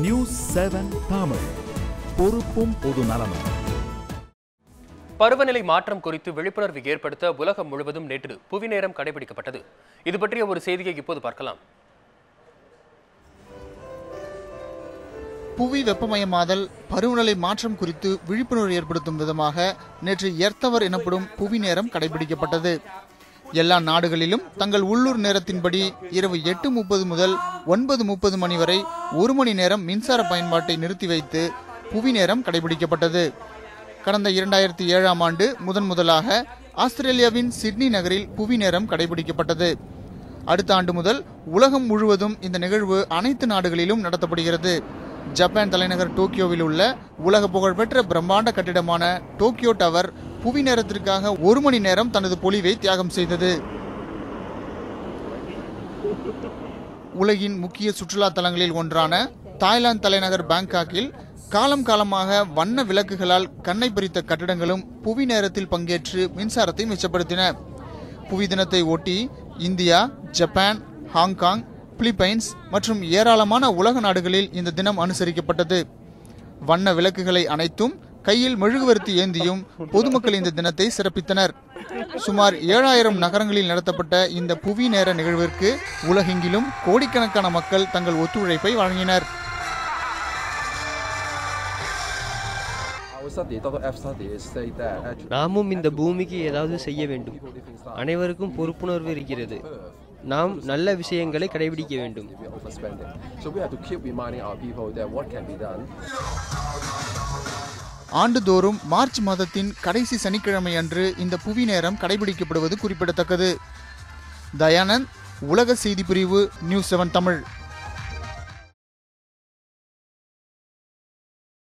News 7 Tamil, பொறுப்பும் பொது நலமும். பருவநிலை மாற்றம் குறித்து விழிப்புணர்வு ஏற்படுத்த உலகம் முழுவதும் நேற்று புவி நேரம் கடைபிடிக்கப்பட்டது. இது பற்றிய ஒரு செய்தியை இப்போது பார்க்கலாம். புவி வெப்பமயமாதல், பருவநிலை மாற்றம் குறித்து விழிப்புணர்வு ஏற்படுத்தும் விதமாக நேற்று எர்த்தவர் எனப்படும் புவி நேரம் கடைபிடிக்கப்பட்டது. எல்லா நாடுகளிலும் தங்கள் உள்ளூர் நேரத்தின்படி இரவு 8:30 முதல் 9:30 மணி வரை 1 மணி நேரம் மின்சார பயன்பாட்டை நிறுத்தி வைத்து புவி நேரம் கடைபிடிக்கப்பட்டது. கடந்த 2007ஆம் ஆண்டு முதலாக ஆஸ்திரேலியாவின் சிட்னி நகரில் புவி நேரம் கடைபிடிக்கப்பட்டது. அடுத்த ஆண்டு முதல் உலகம் முழுவதும் இந்த நிகழ்வு அனைத்து நாடுகளிலும் நடத்தப்படுகிறது. ஜப்பான் தலைநகர் டோக்கியோவில் உள்ள உலக புகழ்பெற்ற பிரம்மாண்ட கட்டிடமான டோக்கியோ டவர் புவி நேரத்திற்காக 1 மணி நேரம் தனது பொலிவை தியாகம் செய்தது. உலகின் முக்கிய சுற்றுலா தலங்களில் ஒன்றான தாய்லாந்து தலைநகர் பாங்காக்கில் காலம் காலமாக வண்ண விளக்குகளால் கண்ணை பறித்த கட்டிடங்களும் புவி நேரத்தில் பங்கேற்று மின்சாரத்தை மிச்சப்படுத்தின. புவி தினத்தை ஒட்டி இந்தியா, ஜப்பான், ஹாங்காங், பிலிப்பைன்ஸ் மற்றும் ஏராளமான உலக நாடுகளில் இந்த தினம் அனுசரிக்கப்பட்டது. வண்ண விளக்குகளை அனைத்தும் கையில் மெழுகுவர்த்தி ஏந்தியும் பொதுமக்கள் இந்த தினத்தை சிறப்பித்தனர். சுமார் 7000 நகரங்களில் நடத்தப்பட்ட இந்த புவி நேர நிகழ்விற்கு உலகெங்கிலும் கோடிக்கணக்கான மக்கள் தங்கள் ஒத்துழைப்பை வழங்கினர். நாமும் இந்த பூமிக்கு ஏதாவது செய்ய வேண்டும். அனைவருக்கும் பொறுப்புணர்வு இருக்கிறது. நாம் நல்ல விஷயங்களை கடைபிடிக்க வேண்டும். ஆண்டுதோறும் மார்ச் மாதத்தின் கடைசி சனிக்கிழமை அன்று இந்த புவி நேரம் கடைபிடிக்கப்படுவது குறிப்பிடத்தக்கது. தயானந்த், உலக செய்தி பிரிவு, நியூஸ் 7 தமிழ்.